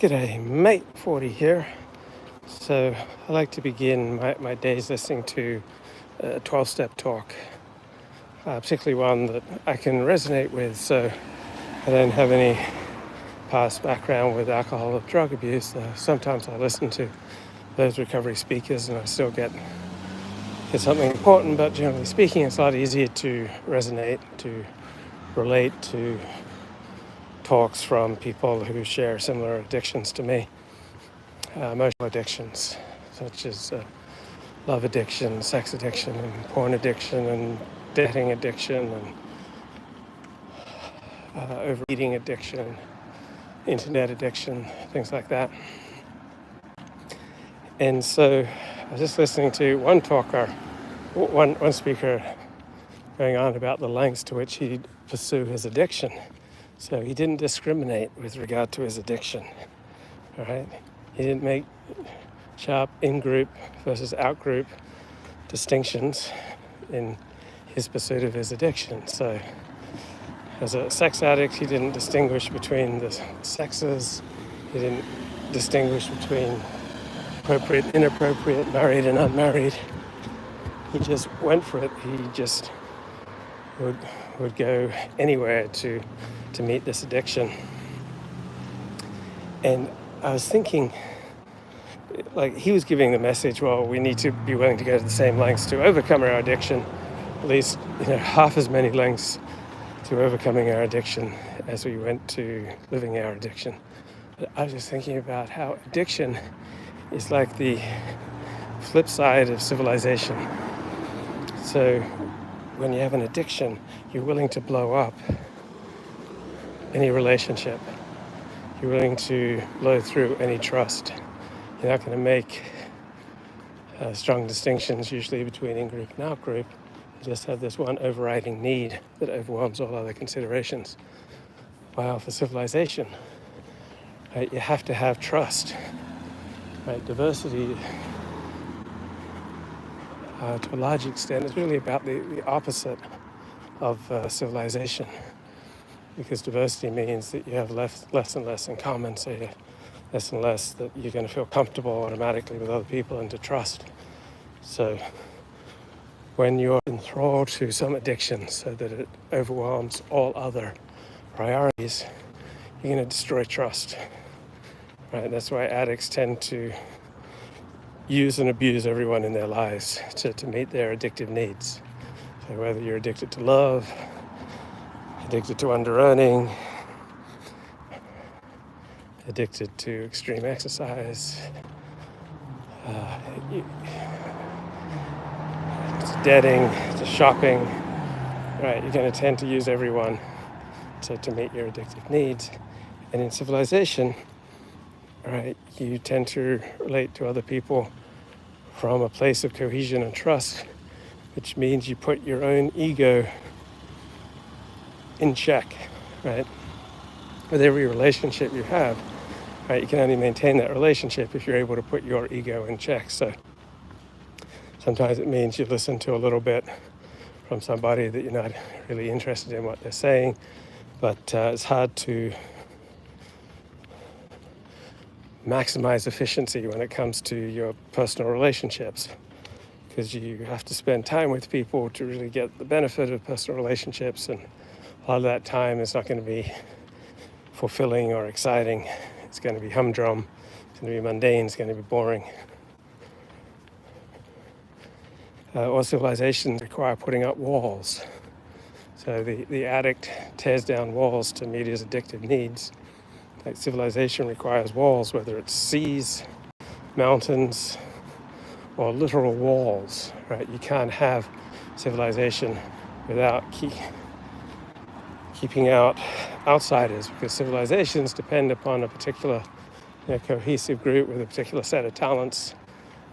G'day mate, 40 here. So I like to begin my days listening to a 12-step talk, particularly one that I can resonate with, so I don't have any past background with alcohol or drug abuse. Sometimes I listen to those recovery speakers and I still get something important, but generally speaking it's a lot easier to resonate, to relate to talks from people who share similar addictions to me. Emotional addictions such as love addiction, sex addiction, and porn addiction, and dating addiction, and overeating addiction, internet addiction, things like that. And so I was just listening to one speaker going on about the lengths to which he'd pursue his addiction. So he didn't discriminate with regard to his addiction, all right? He didn't make sharp in-group versus out-group distinctions in his pursuit of his addiction. So as a sex addict, he didn't distinguish between the sexes. He didn't distinguish between appropriate, inappropriate, married and unmarried. He just went for it. He just would go anywhere to meet this addiction. And I was thinking, like, he was giving the message, well, we need to be willing to go to the same lengths to overcome our addiction, at least, half as many lengths to overcoming our addiction as we went to living our addiction. But I was just thinking about how addiction is like the flip side of civilization. So when you have an addiction, you're willing to blow up any relationship. You're willing to blow through any trust. You're not going to make strong distinctions usually between in-group and out-group. You just have this one overriding need that overwhelms all other considerations. While for civilization, right, you have to have trust. Right? Diversity, to a large extent, is really about the opposite of civilization. Because diversity means that you have less and less in common, so you have less and less that you're going to feel comfortable automatically with other people and to trust. So when you're enthralled to some addiction so that it overwhelms all other priorities, you're going to destroy trust. Right? That's why addicts tend to use and abuse everyone in their lives to meet their addictive needs. So whether you're addicted to love, addicted to under-earning, addicted to extreme exercise, to dating, to shopping, right? You're going to tend to use everyone to meet your addictive needs. And in civilization, right, you tend to relate to other people from a place of cohesion and trust, which means you put your own ego in check, right? With every relationship you have, right, you can only maintain that relationship if you're able to put your ego in check. So sometimes it means you listen to a little bit from somebody that you're not really interested in what they're saying, but it's hard to maximize efficiency when it comes to your personal relationships, because you have to spend time with people to really get the benefit of personal relationships, and a lot of that time is not going to be fulfilling or exciting. It's going to be humdrum, it's going to be mundane, it's going to be boring. All civilizations require putting up walls. So the addict tears down walls to meet his addictive needs. Like civilization requires walls, whether it's seas, mountains, or literal walls, right? You can't have civilization without keeping out outsiders, because civilizations depend upon a particular cohesive group with a particular set of talents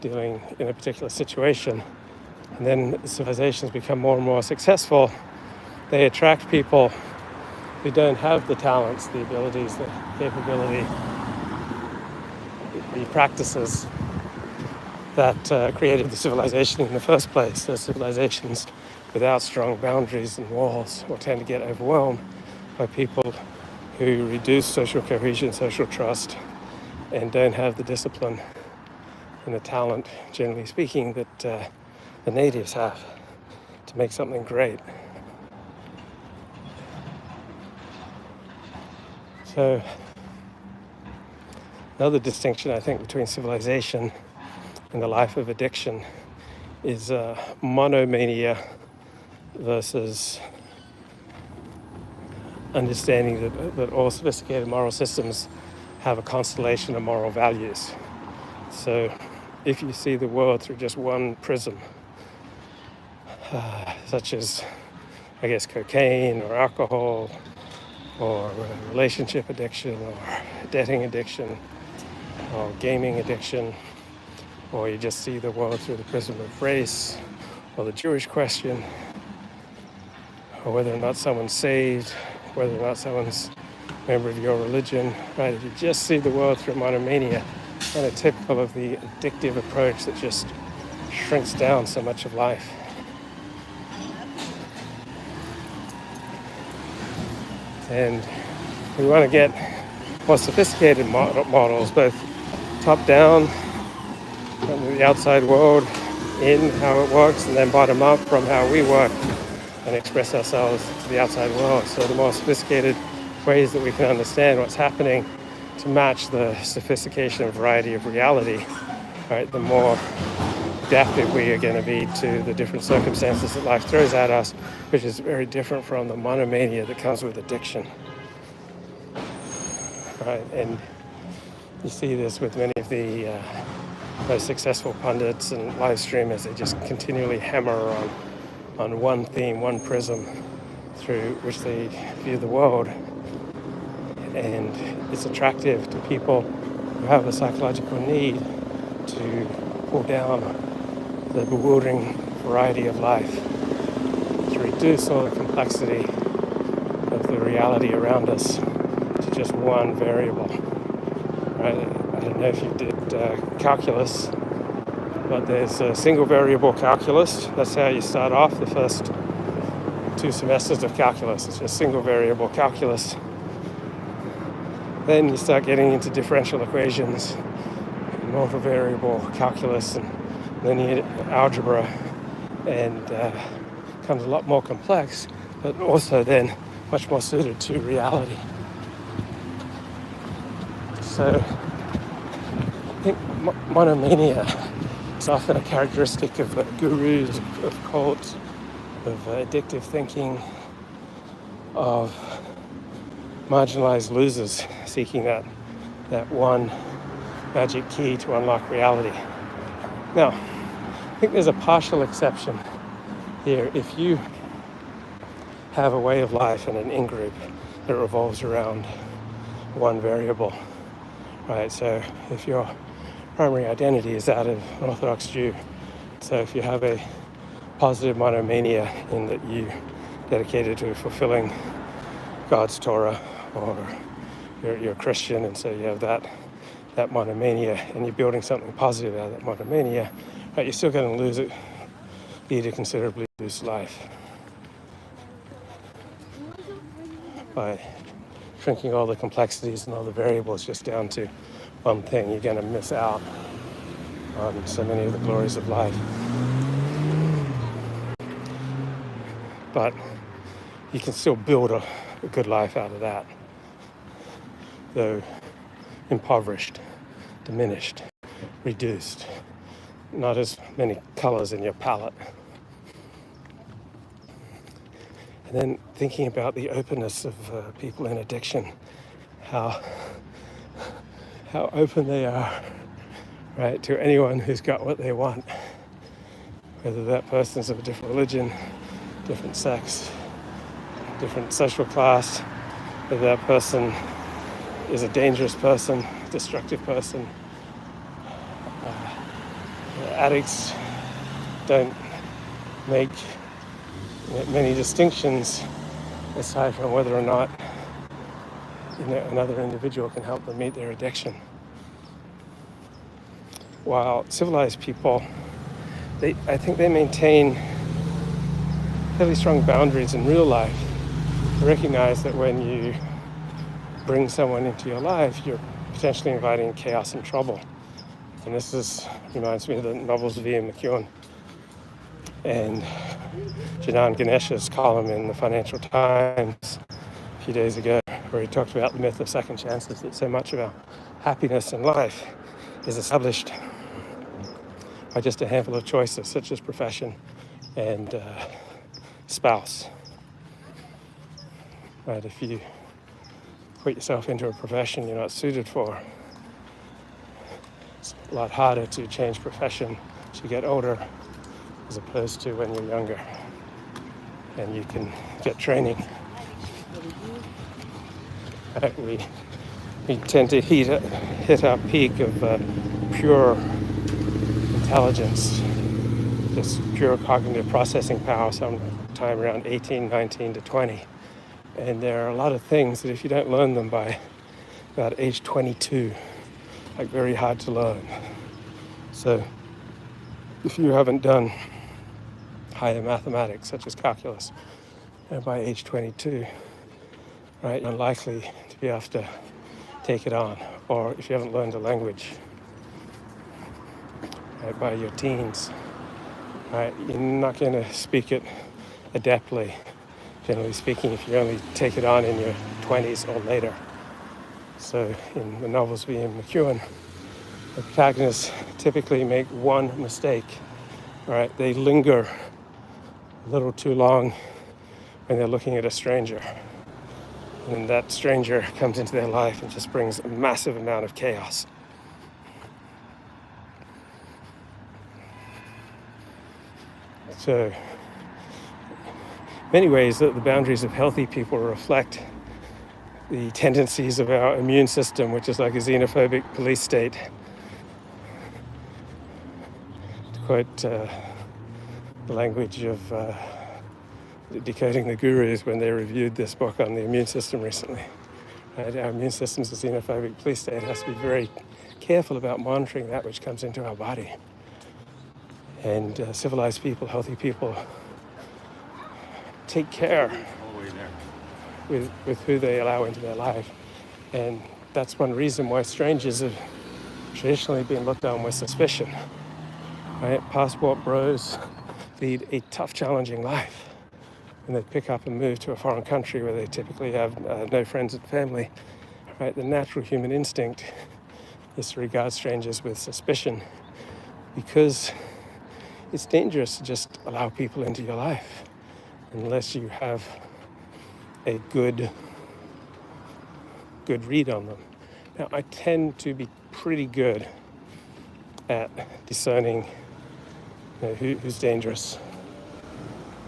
dealing in a particular situation. And then civilizations become more and more successful. They attract people who don't have the talents, the abilities, the capability, the practices that created the civilization in the first place. So civilizations without strong boundaries and walls will tend to get overwhelmed by people who reduce social cohesion, social trust, and don't have the discipline and the talent, generally speaking, that the natives have to make something great. So another distinction, I think, between civilization and the life of addiction is monomania versus understanding that all sophisticated moral systems have a constellation of moral values. So if you see the world through just one prism, such as, I guess, cocaine or alcohol or relationship addiction or debting addiction or gaming addiction, or you just see the world through the prism of race or the Jewish question, or whether or not someone's saved, whether or not someone's a member of your religion, right? If you just see the world through monomania, kind of typical of the addictive approach that just shrinks down so much of life. And we want to get more sophisticated models, both top-down, from the outside world in, how it works, and then bottom-up from how we work and express ourselves to the outside world. So the more sophisticated ways that we can understand what's happening to match the sophistication and variety of reality, right, the more adaptive we are going to be to the different circumstances that life throws at us, which is very different from the monomania that comes with addiction. Right, and you see this with many of the most successful pundits and live streamers. They just continually hammer on one theme, one prism through which they view the world. And it's attractive to people who have a psychological need to pull down the bewildering variety of life, to reduce all the complexity of the reality around us to just one variable. Right? I don't know if you did calculus, but there's a single variable calculus. That's how you start off the first 2 semesters of calculus. It's just single variable calculus. Then you start getting into differential equations, multivariable calculus, and linear algebra, and becomes a lot more complex, but also then much more suited to reality. So I think monomania is often a characteristic of gurus, of cults, of addictive thinking, of marginalized losers seeking that one magic key to unlock reality. Now, I think there's a partial exception here. If you have a way of life and an in-group that revolves around one variable, right? So if your primary identity is that of an Orthodox Jew, so if you have a positive monomania in that you dedicated to fulfilling God's Torah, or you're a Christian, and so you have that monomania, and you're building something positive out of that monomania, right, you're still going to lose it, lead a considerably reduced life by shrinking all the complexities and all the variables just down to one thing. You're going to miss out on so many of the glories of life. But you can still build a good life out of that, though impoverished, diminished, reduced, not as many colors in your palette. And then thinking about the openness of people in addiction, how open they are, right, to anyone who's got what they want, whether that person's of a different religion, different sex, different social class, whether that person is a dangerous person, destructive person. Addicts don't make many distinctions aside from whether or not another individual can help them meet their addiction. While civilized people, I think they maintain fairly strong boundaries in real life. They recognize that when you bring someone into your life, you're potentially inviting chaos and trouble. And this reminds me of the novels of Ian McEwan and Janan Ganesh's column in the Financial Times a few days ago, where he talked about the myth of second chances, that so much of our happiness in life is established by just a handful of choices, such as profession and spouse. Right? If you put yourself into a profession you're not suited for, it's a lot harder to change profession as you get older as opposed to when you're younger. And you can get training. We tend to hit our peak of pure intelligence, just pure cognitive processing power sometime around 18, 19 to 20. And there are a lot of things that if you don't learn them by about age 22, like very hard to learn. So if you haven't done higher mathematics, such as calculus, by age 22, right, you're unlikely to be able to take it on. Or if you haven't learned a language, right, by your teens, right, you're not going to speak it adeptly, generally speaking, if you only take it on in your 20s or later. So in the novels of Ian McEwan, the protagonists typically make one mistake, right? They linger a little too long when they're looking at a stranger. And that stranger comes into their life and just brings a massive amount of chaos. So, many ways that the boundaries of healthy people reflect the tendencies of our immune system, which is like a xenophobic police state. To quote the language of Decoding the Gurus when they reviewed this book on the immune system recently. Our immune system is a xenophobic police state. It has to be very careful about monitoring that which comes into our body. And civilized people, healthy people, take care with who they allow into their life. And that's one reason why strangers have traditionally been looked on with suspicion. Right? Passport bros lead a tough, challenging life. And they pick up and move to a foreign country where they typically have no friends and family. Right? The natural human instinct is to regard strangers with suspicion because it's dangerous to just allow people into your life unless you have a good read on them. Now, I tend to be pretty good at discerning who's dangerous.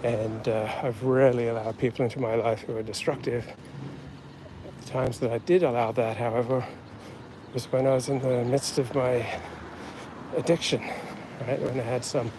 And I've rarely allowed people into my life who are destructive. The times that I did allow that, however, was when I was in the midst of my addiction, right? When I had some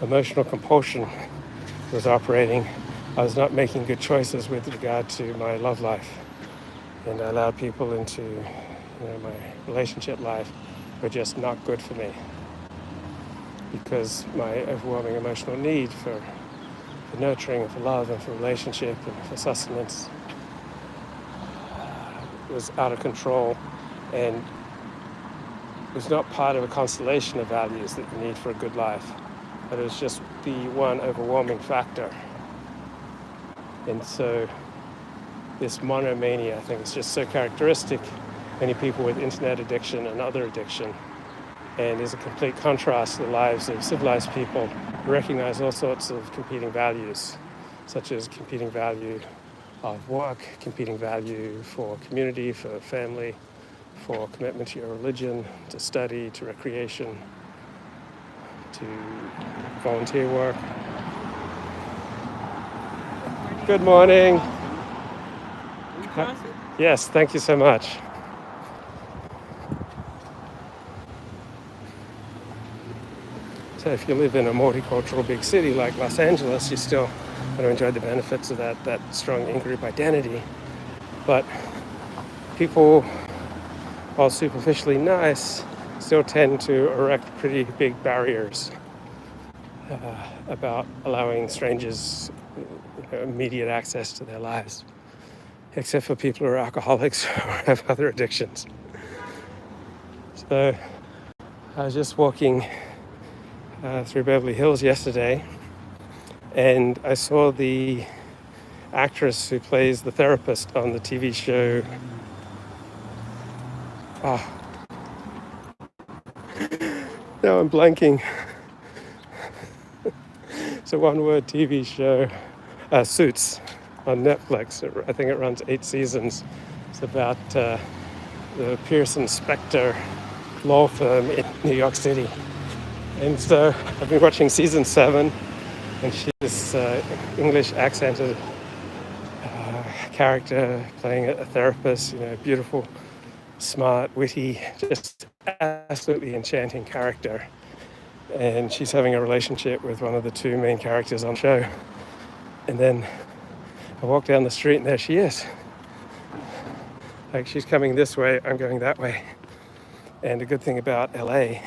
emotional compulsion that was operating. I was not making good choices with regard to my love life. And I allowed people into my relationship life who were just not good for me. Because my overwhelming emotional need for nurturing and for love and for relationship and for sustenance was out of control and was not part of a constellation of values that you need for a good life, but it was just the one overwhelming factor. And so this monomania, I think, is just so characteristic of many people with internet addiction and other addiction, and is a complete contrast to the lives of civilized people who recognize all sorts of competing values, such as competing value of work, competing value for community, for family, for commitment to your religion, to study, to recreation, to volunteer work. Good morning. Yes, thank you so much. So if you live in a multicultural big city like Los Angeles, you still going to enjoy the benefits of that strong in-group identity. But people, while superficially nice, still tend to erect pretty big barriers about allowing strangers immediate access to their lives, except for people who are alcoholics or have other addictions. So I was just walking through Beverly Hills yesterday, and I saw the actress who plays the therapist on the TV show. Now I'm blanking. It's a one-word TV show, Suits, on Netflix. I think it runs 8 seasons. It's about the Pearson Spector law firm in New York City. And so I've been watching season 7, and she's this English accented character playing a therapist, beautiful, smart, witty, just absolutely enchanting character. And she's having a relationship with one of the 2 main characters on the show. And then I walk down the street and there she is. Like, she's coming this way, I'm going that way. And the good thing about LA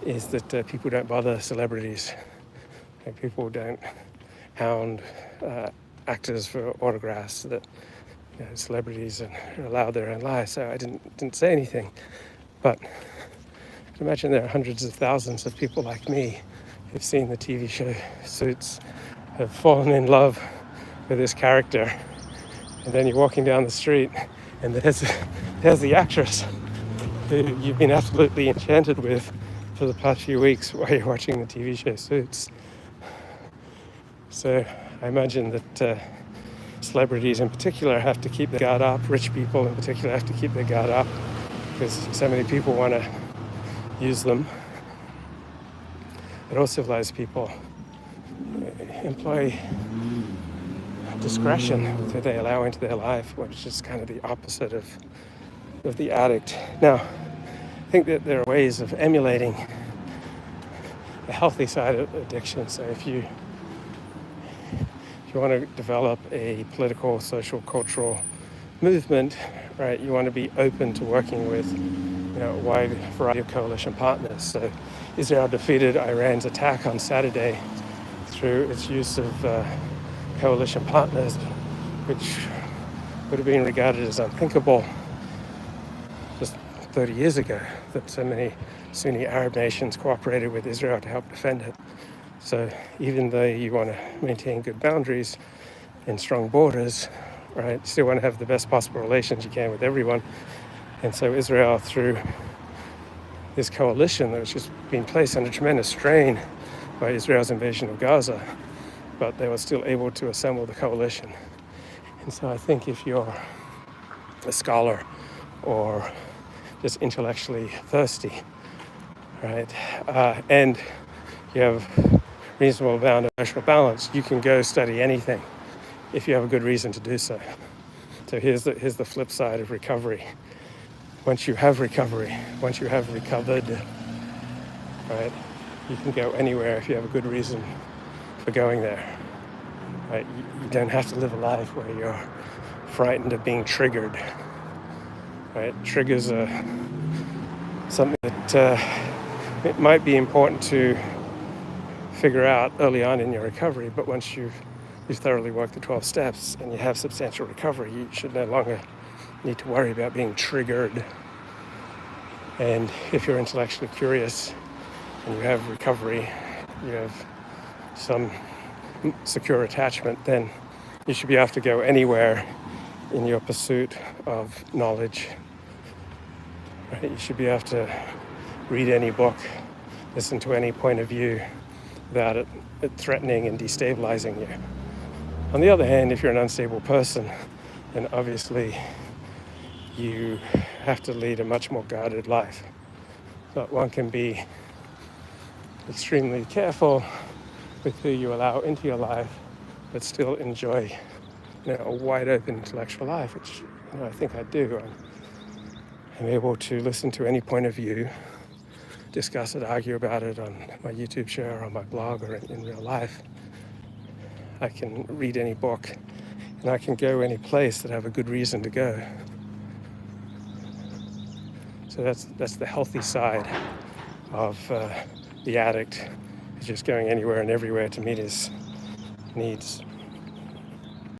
is that people don't bother celebrities. Like, people don't hound actors for autographs, that celebrities are allowed their own lives. So I didn't say anything. But I can imagine there are hundreds of thousands of people like me who've seen the TV show Suits, have fallen in love with this character, and then you're walking down the street and there's the actress who you've been absolutely enchanted with for the past few weeks while you're watching the TV show Suits. So I imagine that celebrities in particular have to keep their guard up, rich people in particular have to keep their guard up, because so many people want to use them. But also civilized people employ discretion that they allow into their life, which is kind of the opposite of the addict. Now, I think that there are ways of emulating the healthy side of addiction. So if you want to develop a political, social, cultural movement, right, you want to be open to working with a wide variety of coalition partners. So Israel defeated Iran's attack on Saturday through its use of coalition partners, which would have been regarded as unthinkable just 30 years ago, that so many Sunni Arab nations cooperated with Israel to help defend it. So even though you want to maintain good boundaries and strong borders, right, you still want to have the best possible relations you can with everyone. And so Israel, through this coalition that was just being placed under tremendous strain by Israel's invasion of Gaza, but they were still able to assemble the coalition. And so I think if you're a scholar or just intellectually thirsty, right, and you have reasonable amount of emotional balance, you can go study anything if you have a good reason to do so. So here's the flip side of recovery. Once you have recovered, right, you can go anywhere if you have a good reason for going there. Right? You don't have to live a life where you're frightened of being triggered. Right? Triggers are something that it might be important to figure out early on in your recovery, but once you've thoroughly worked the 12 steps and you have substantial recovery, you should no longer need to worry about being triggered. And if you're intellectually curious and you have recovery, you have some secure attachment, then you should be able to go anywhere in your pursuit of knowledge. Right? You should be able to read any book, listen to any point of view without it threatening and destabilizing you. On the other hand, if you're an unstable person, then obviously you have to lead a much more guarded life. But one can be extremely careful with who you allow into your life, but still enjoy a wide open intellectual life, which I think I do. I'm able to listen to any point of view, discuss it, argue about it on my YouTube show or on my blog or in real life. I can read any book and I can go any place that I have a good reason to go. So that's the healthy side of the addict, is just going anywhere and everywhere to meet his needs.